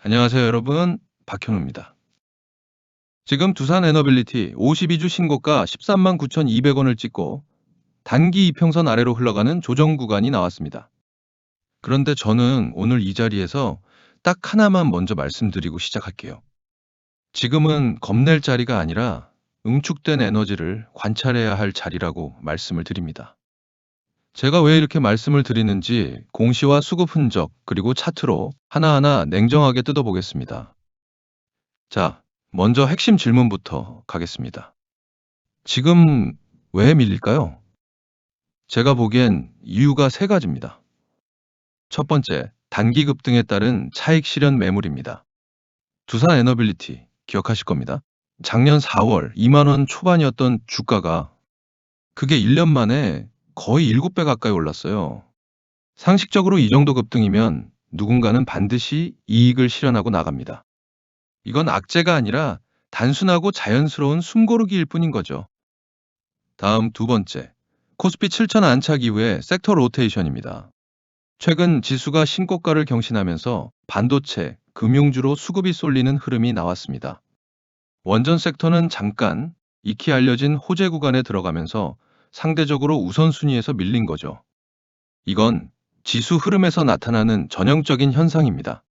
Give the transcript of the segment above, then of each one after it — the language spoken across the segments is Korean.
안녕하세요, 여러분. 박현우입니다. 지금 두산 에너빌리티 52주 신고가 13만 9,200원을 찍고 단기 이평선 아래로 흘러가는 조정 구간이 나왔습니다. 그런데 저는 오늘 이 자리에서 딱 하나만 먼저 말씀드리고 시작할게요. 지금은 겁낼 자리가 아니라 응축된 에너지를 관찰해야 할 자리라고 말씀을 드립니다. 제가 왜 이렇게 말씀을 드리는지 공시와 수급 흔적 그리고 차트로 하나하나 냉정하게 뜯어보겠습니다. 자, 먼저 핵심 질문부터 가겠습니다. 지금 왜 밀릴까요? 제가 보기엔 이유가 세 가지입니다. 첫 번째, 단기 급등에 따른 차익 실현 매물입니다. 두산 에너빌리티 기억하실 겁니다. 작년 4월 2만 원 초반이었던 주가가 그게 1년 만에 거의 7배 가까이 올랐어요. 상식적으로 이 정도 급등이면 누군가는 반드시 이익을 실현하고 나갑니다. 이건 악재가 아니라 단순하고 자연스러운 숨고르기일 뿐인 거죠. 다음 두 번째, 코스피 7천 안착 이후의 섹터 로테이션입니다. 최근 지수가 신고가를 경신하면서 반도체, 금융주로 수급이 쏠리는 흐름이 나왔습니다. 원전 섹터는 잠깐 익히 알려진 호재 구간에 들어가면서 상대적으로 우선순위에서 밀린 거죠. 이건 지수 흐름에서 나타나는 전형적인 현상입니다.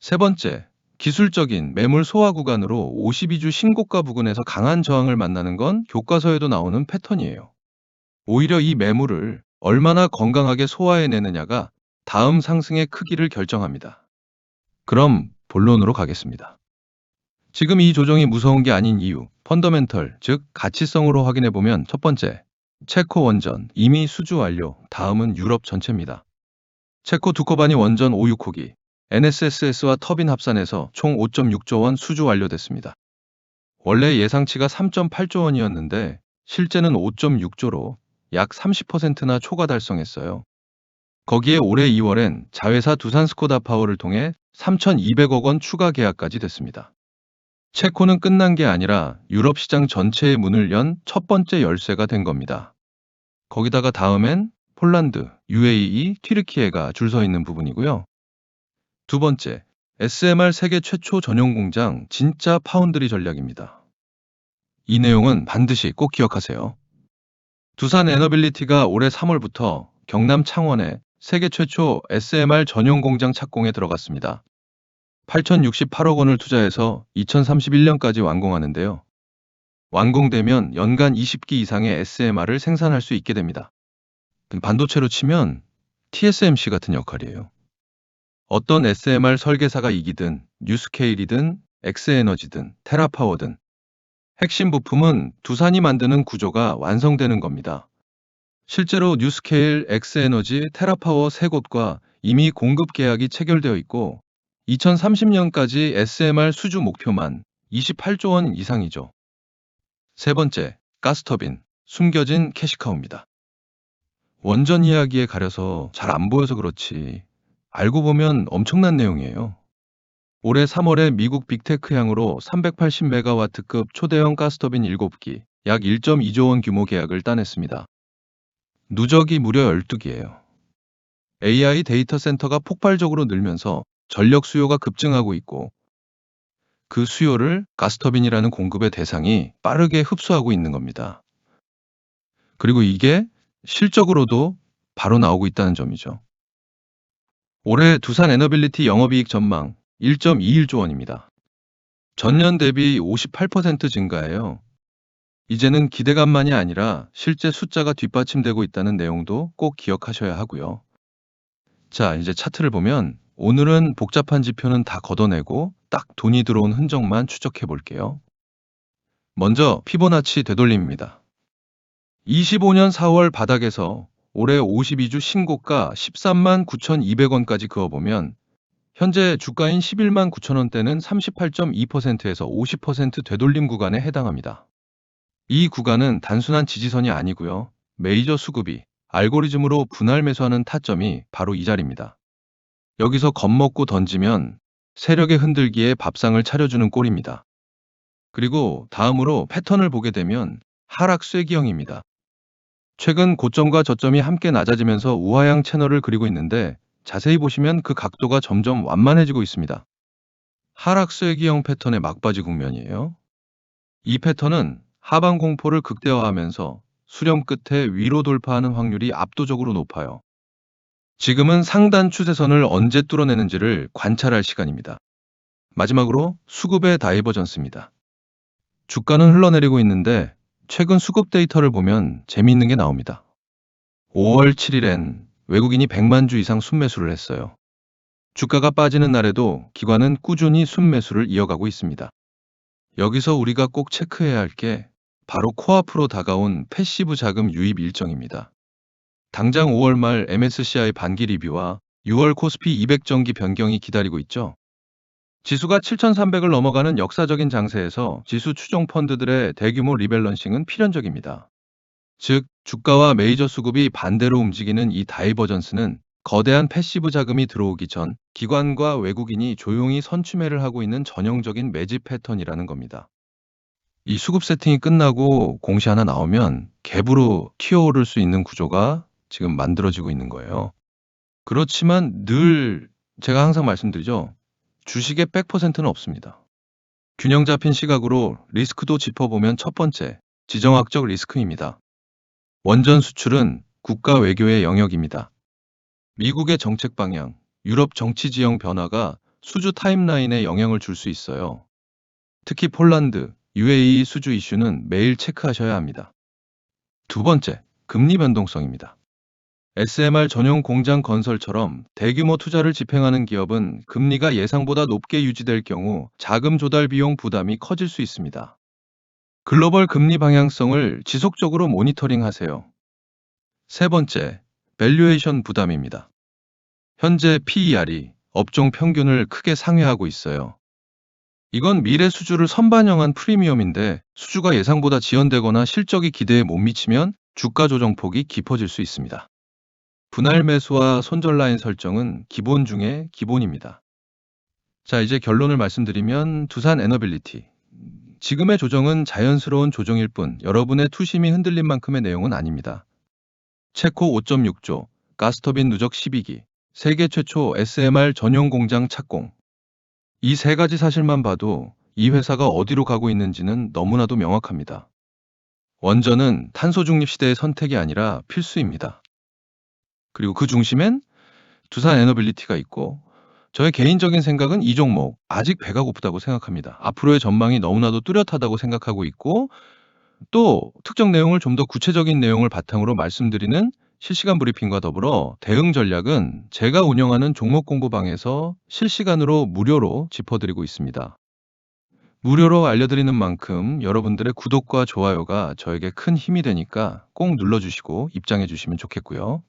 세 번째, 기술적인 매물 소화 구간으로 52주 신고가 부근에서 강한 저항을 만나는 건 교과서에도 나오는 패턴이에요. 오히려 이 매물을 얼마나 건강하게 소화해내느냐가 다음 상승의 크기를 결정합니다. 그럼 본론으로 가겠습니다. 지금 이 조정이 무서운 게 아닌 이유, 펀더멘털, 즉 가치성으로 확인해 보면 첫 번째, 체코 원전 이미 수주 완료, 다음은 유럽 전체입니다. 체코 두코바니 원전 5, 6호기, NSS와 터빈 합산해서 총 5.6조 원 수주 완료됐습니다. 원래 예상치가 3.8조 원이었는데 실제는 5.6조로 약 30%나 초과 달성했어요. 거기에 올해 2월엔 자회사 두산 스코다 파워를 통해 3,200억 원 추가 계약까지 됐습니다. 체코는 끝난 게 아니라 유럽 시장 전체의 문을 연 첫 번째 열쇠가 된 겁니다. 거기다가 다음엔 폴란드, UAE, 튀르키예가 줄 서 있는 부분이고요. 두 번째, SMR 세계 최초 전용 공장 진짜 파운드리 전략입니다. 이 내용은 반드시 꼭 기억하세요. 두산 에너빌리티가 올해 3월부터 경남 창원에 세계 최초 SMR 전용 공장 착공에 들어갔습니다. 8,068억 원을 투자해서 2031년까지 완공하는데요. 완공되면 연간 20기 이상의 SMR을 생산할 수 있게 됩니다. 반도체로 치면 TSMC 같은 역할이에요. 어떤 SMR 설계사가 이기든 뉴스케일이든 엑스에너지든 테라파워든 핵심 부품은 두산이 만드는 구조가 완성되는 겁니다. 실제로 뉴스케일, 엑스에너지, 테라파워 세 곳과 이미 공급 계약이 체결되어 있고 2030년까지 SMR 수주 목표만 28조 원 이상이죠. 세 번째, 가스터빈, 숨겨진 캐시카우입니다. 원전 이야기에 가려서 잘 안 보여서 그렇지 알고 보면 엄청난 내용이에요. 올해 3월에 미국 빅테크향으로 380메가와트급 초대형 가스터빈 7기, 약 1.2조 원 규모 계약을 따냈습니다. 누적이 무려 12기예요. AI 데이터 센터가 폭발적으로 늘면서 전력 수요가 급증하고 있고 그 수요를 가스터빈이라는 공급의 대상이 빠르게 흡수하고 있는 겁니다. 그리고 이게 실적으로도 바로 나오고 있다는 점이죠. 올해 두산 에너빌리티 영업이익 전망 1.21조 원입니다. 전년 대비 58% 증가예요. 이제는 기대감만이 아니라 실제 숫자가 뒷받침되고 있다는 내용도 꼭 기억하셔야 하고요. 자, 이제 차트를 보면 오늘은 복잡한 지표는 다 걷어내고 딱 돈이 들어온 흔적만 추적해 볼게요. 먼저 피보나치 되돌림입니다. 25년 4월 바닥에서 올해 52주 신고가 13만 9,200원까지 그어보면 현재 주가인 11만 9천 원대는 38.2%에서 50% 되돌림 구간에 해당합니다. 이 구간은 단순한 지지선이 아니고요. 메이저 수급이 알고리즘으로 분할 매수하는 타점이 바로 이 자리입니다. 여기서 겁먹고 던지면 세력의 흔들기에 밥상을 차려주는 꼴입니다. 그리고 다음으로 패턴을 보게 되면 하락 쐐기형입니다. 최근 고점과 저점이 함께 낮아지면서 우하향 채널을 그리고 있는데 자세히 보시면 그 각도가 점점 완만해지고 있습니다. 하락세기형 패턴의 막바지 국면이에요. 이 패턴은 하방 공포를 극대화하면서 수렴 끝에 위로 돌파하는 확률이 압도적으로 높아요. 지금은 상단 추세선을 언제 뚫어내는지를 관찰할 시간입니다. 마지막으로 수급의 다이버전스입니다. 주가는 흘러내리고 있는데 최근 수급 데이터를 보면 재미있는 게 나옵니다. 5월 7일엔 외국인이 100만 주 이상 순매수를 했어요. 주가가 빠지는 날에도 기관은 꾸준히 순매수를 이어가고 있습니다. 여기서 우리가 꼭 체크해야 할 게 바로 코앞으로 다가온 패시브 자금 유입 일정입니다. 당장 5월 말 MSCI 반기 리뷰와 6월 코스피 200 정기 변경이 기다리고 있죠. 지수가 7,300을 넘어가는 역사적인 장세에서 지수 추종 펀드들의 대규모 리밸런싱은 필연적입니다. 즉, 주가와 메이저 수급이 반대로 움직이는 이 다이버전스는 거대한 패시브 자금이 들어오기 전 기관과 외국인이 조용히 선취매를 하고 있는 전형적인 매집 패턴이라는 겁니다. 이 수급 세팅이 끝나고 공시 하나 나오면 갭으로 튀어오를 수 있는 구조가 지금 만들어지고 있는 거예요. 그렇지만 늘 제가 항상 말씀드리죠. 주식의 100%는 없습니다. 균형 잡힌 시각으로 리스크도 짚어보면 첫 번째, 지정학적 리스크입니다. 원전 수출은 국가 외교의 영역입니다. 미국의 정책 방향, 유럽 정치 지형 변화가 수주 타임라인에 영향을 줄 수 있어요. 특히 폴란드, UAE 수주 이슈는 매일 체크하셔야 합니다. 두 번째, 금리 변동성입니다. SMR 전용 공장 건설처럼 대규모 투자를 집행하는 기업은 금리가 예상보다 높게 유지될 경우 자금 조달 비용 부담이 커질 수 있습니다. 글로벌 금리 방향성을 지속적으로 모니터링하세요. 세 번째, 밸류에이션 부담입니다. 현재 PER이 업종 평균을 크게 상회하고 있어요. 이건 미래 수주를 선반영한 프리미엄인데 수주가 예상보다 지연되거나 실적이 기대에 못 미치면 주가 조정폭이 깊어질 수 있습니다. 분할 매수와 손절 라인 설정은 기본 중에 기본입니다. 자, 이제 결론을 말씀드리면 두산 에너빌리티. 지금의 조정은 자연스러운 조정일 뿐 여러분의 투심이 흔들린 만큼의 내용은 아닙니다. 체코 5.6조, 가스터빈 누적 12기, 세계 최초 SMR 전용 공장 착공. 이 세 가지 사실만 봐도 이 회사가 어디로 가고 있는지는 너무나도 명확합니다. 원전은 탄소 중립 시대의 선택이 아니라 필수입니다. 그리고 그 중심엔 두산 에너빌리티가 있고 저의 개인적인 생각은 이 종목 아직 배가 고프다고 생각합니다. 앞으로의 전망이 너무나도 뚜렷하다고 생각하고 있고 또 특정 내용을 좀 더 구체적인 내용을 바탕으로 말씀드리는 실시간 브리핑과 더불어 대응 전략은 제가 운영하는 종목 공부방에서 실시간으로 무료로 짚어드리고 있습니다. 무료로 알려드리는 만큼 여러분들의 구독과 좋아요가 저에게 큰 힘이 되니까 꼭 눌러주시고 입장해 주시면 좋겠고요.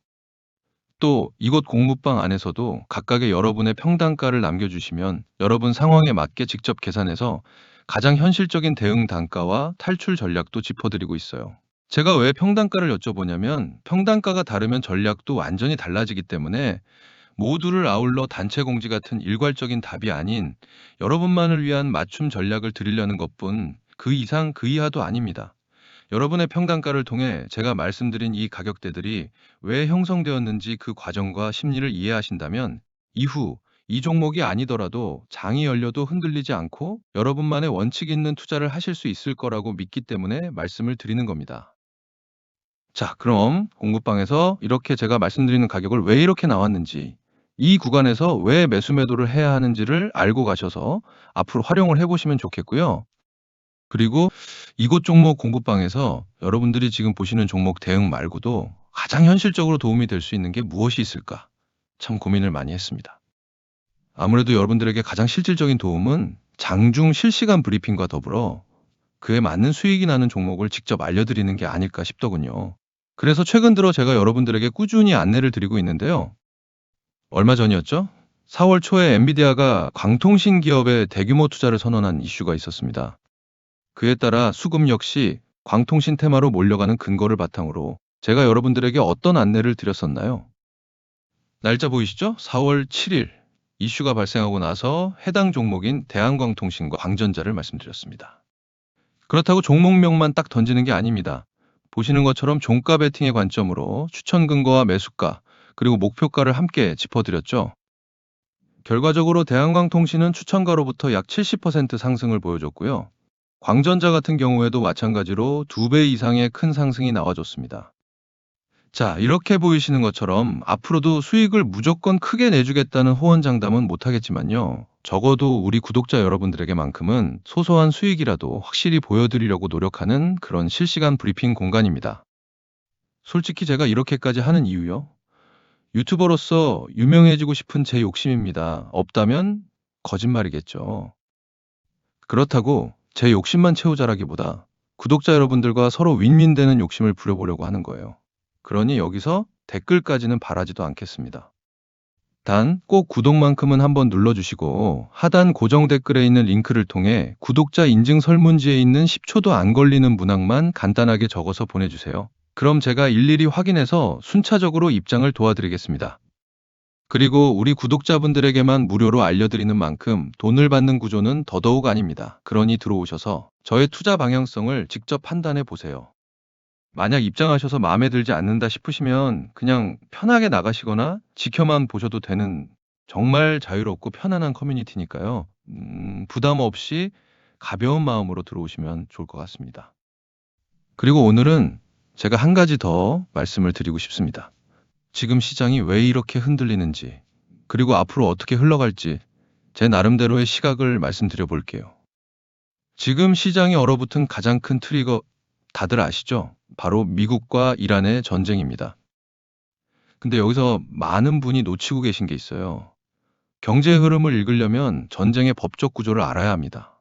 또 이곳 공부방 안에서도 각각의 여러분의 평단가를 남겨주시면 여러분 상황에 맞게 직접 계산해서 가장 현실적인 대응 단가와 탈출 전략도 짚어드리고 있어요. 제가 왜 평단가를 여쭤보냐면 평단가가 다르면 전략도 완전히 달라지기 때문에 모두를 아울러 단체 공지 같은 일괄적인 답이 아닌 여러분만을 위한 맞춤 전략을 드리려는 것뿐 그 이상 그 이하도 아닙니다. 여러분의 평단가를 통해 제가 말씀드린 이 가격대들이 왜 형성되었는지 그 과정과 심리를 이해하신다면 이후 이 종목이 아니더라도 장이 열려도 흔들리지 않고 여러분만의 원칙 있는 투자를 하실 수 있을 거라고 믿기 때문에 말씀을 드리는 겁니다. 자, 그럼 공부방에서 이렇게 제가 말씀드리는 가격을 왜 이렇게 나왔는지, 이 구간에서 왜 매수 매도를 해야 하는지를 알고 가셔서 앞으로 활용을 해보시면 좋겠고요. 그리고 이곳 종목 공부방에서 여러분들이 지금 보시는 종목 대응 말고도 가장 현실적으로 도움이 될 수 있는 게 무엇이 있을까? 참 고민을 많이 했습니다. 아무래도 여러분들에게 가장 실질적인 도움은 장중 실시간 브리핑과 더불어 그에 맞는 수익이 나는 종목을 직접 알려드리는 게 아닐까 싶더군요. 그래서 최근 들어 제가 여러분들에게 꾸준히 안내를 드리고 있는데요. 얼마 전이었죠? 4월 초에 엔비디아가 광통신 기업에 대규모 투자를 선언한 이슈가 있었습니다. 그에 따라 수급 역시 광통신 테마로 몰려가는 근거를 바탕으로 제가 여러분들에게 어떤 안내를 드렸었나요? 날짜 보이시죠? 4월 7일 이슈가 발생하고 나서 해당 종목인 대한광통신과 광전자를 말씀드렸습니다. 그렇다고 종목명만 딱 던지는 게 아닙니다. 보시는 것처럼 종가 베팅의 관점으로 추천 근거와 매수가 그리고 목표가를 함께 짚어드렸죠. 결과적으로 대한광통신은 추천가로부터 약 70% 상승을 보여줬고요. 광전자 같은 경우에도 마찬가지로 2배 이상의 큰 상승이 나와줬습니다. 자, 이렇게 보이시는 것처럼 앞으로도 수익을 무조건 크게 내주겠다는 호언장담은 못하겠지만요. 적어도 우리 구독자 여러분들에게만큼은 소소한 수익이라도 확실히 보여드리려고 노력하는 그런 실시간 브리핑 공간입니다. 솔직히 제가 이렇게까지 하는 이유요? 유튜버로서 유명해지고 싶은 제 욕심입니다. 없다면 거짓말이겠죠. 그렇다고 제 욕심만 채우자라기보다 구독자 여러분들과 서로 윈윈되는 욕심을 부려보려고 하는 거예요. 그러니 여기서 댓글까지는 바라지도 않겠습니다. 단 꼭 구독만큼은 한번 눌러주시고 하단 고정 댓글에 있는 링크를 통해 구독자 인증 설문지에 있는 10초도 안 걸리는 문항만 간단하게 적어서 보내주세요. 그럼 제가 일일이 확인해서 순차적으로 입장을 도와드리겠습니다. 그리고 우리 구독자분들에게만 무료로 알려드리는 만큼 돈을 받는 구조는 더더욱 아닙니다. 그러니 들어오셔서 저의 투자 방향성을 직접 판단해 보세요. 만약 입장하셔서 마음에 들지 않는다 싶으시면 그냥 편하게 나가시거나 지켜만 보셔도 되는 정말 자유롭고 편안한 커뮤니티니까요. 부담 없이 가벼운 마음으로 들어오시면 좋을 것 같습니다. 그리고 오늘은 제가 한 가지 더 말씀을 드리고 싶습니다. 지금 시장이 왜 이렇게 흔들리는지, 그리고 앞으로 어떻게 흘러갈지 제 나름대로의 시각을 말씀드려 볼게요. 지금 시장이 얼어붙은 가장 큰 트리거 다들 아시죠? 바로 미국과 이란의 전쟁입니다. 근데 여기서 많은 분이 놓치고 계신 게 있어요. 경제 흐름을 읽으려면 전쟁의 법적 구조를 알아야 합니다.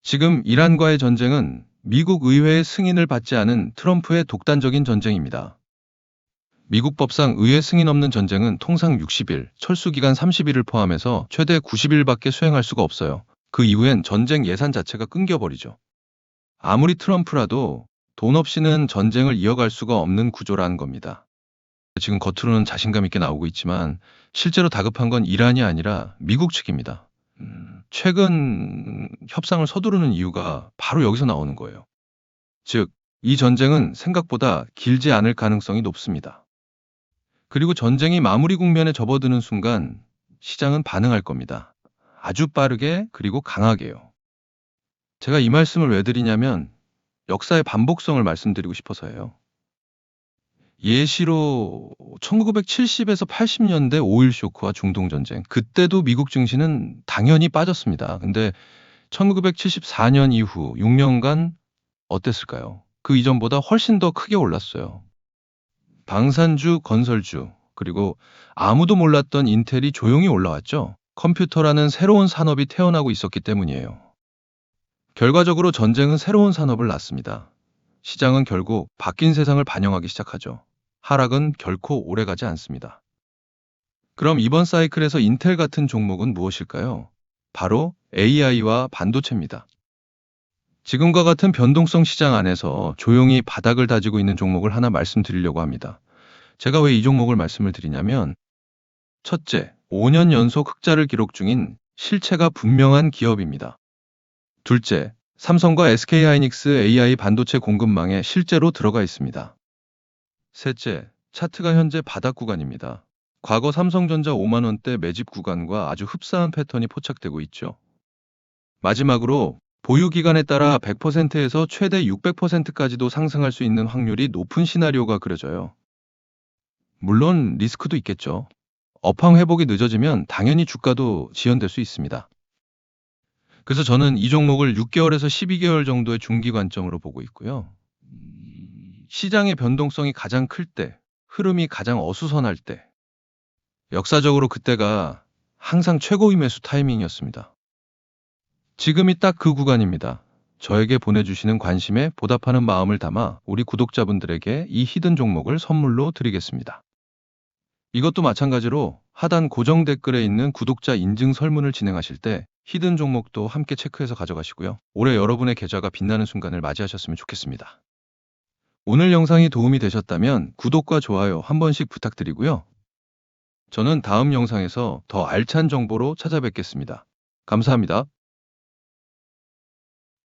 지금 이란과의 전쟁은 미국 의회의 승인을 받지 않은 트럼프의 독단적인 전쟁입니다. 미국 법상 의회 승인 없는 전쟁은 통상 60일, 철수기간 30일을 포함해서 최대 90일밖에 수행할 수가 없어요. 그 이후엔 전쟁 예산 자체가 끊겨버리죠. 아무리 트럼프라도 돈 없이는 전쟁을 이어갈 수가 없는 구조라는 겁니다. 지금 겉으로는 자신감 있게 나오고 있지만 실제로 다급한 건 이란이 아니라 미국 측입니다. 최근 협상을 서두르는 이유가 바로 여기서 나오는 거예요. 즉, 이 전쟁은 생각보다 길지 않을 가능성이 높습니다. 그리고 전쟁이 마무리 국면에 접어드는 순간 시장은 반응할 겁니다. 아주 빠르게 그리고 강하게요. 제가 이 말씀을 왜 드리냐면 역사의 반복성을 말씀드리고 싶어서예요. 예시로 1970에서 80년대 오일 쇼크와 중동 전쟁, 그때도 미국 증시는 당연히 빠졌습니다. 근데 1974년 이후 6년간 어땠을까요? 그 이전보다 훨씬 더 크게 올랐어요. 방산주, 건설주, 그리고 아무도 몰랐던 인텔이 조용히 올라왔죠. 컴퓨터라는 새로운 산업이 태어나고 있었기 때문이에요. 결과적으로 전쟁은 새로운 산업을 낳습니다. 시장은 결국 바뀐 세상을 반영하기 시작하죠. 하락은 결코 오래가지 않습니다. 그럼 이번 사이클에서 인텔 같은 종목은 무엇일까요? 바로 AI와 반도체입니다. 지금과 같은 변동성 시장 안에서 조용히 바닥을 다지고 있는 종목을 하나 말씀드리려고 합니다. 제가 왜 이 종목을 말씀을 드리냐면 첫째, 5년 연속 흑자를 기록 중인 실체가 분명한 기업입니다. 둘째, 삼성과 SK하이닉스 AI 반도체 공급망에 실제로 들어가 있습니다. 셋째, 차트가 현재 바닥 구간입니다. 과거 삼성전자 5만 원대 매집 구간과 아주 흡사한 패턴이 포착되고 있죠. 마지막으로 보유 기간에 따라 100%에서 최대 600%까지도 상승할 수 있는 확률이 높은 시나리오가 그려져요. 물론 리스크도 있겠죠. 업황 회복이 늦어지면 당연히 주가도 지연될 수 있습니다. 그래서 저는 이 종목을 6개월에서 12개월 정도의 중기 관점으로 보고 있고요. 시장의 변동성이 가장 클 때, 흐름이 가장 어수선할 때, 역사적으로 그때가 항상 최고의 매수 타이밍이었습니다. 지금이 딱 그 구간입니다. 저에게 보내주시는 관심에 보답하는 마음을 담아 우리 구독자분들에게 이 히든 종목을 선물로 드리겠습니다. 이것도 마찬가지로 하단 고정 댓글에 있는 구독자 인증 설문을 진행하실 때 히든 종목도 함께 체크해서 가져가시고요. 올해 여러분의 계좌가 빛나는 순간을 맞이하셨으면 좋겠습니다. 오늘 영상이 도움이 되셨다면 구독과 좋아요 한 번씩 부탁드리고요. 저는 다음 영상에서 더 알찬 정보로 찾아뵙겠습니다. 감사합니다.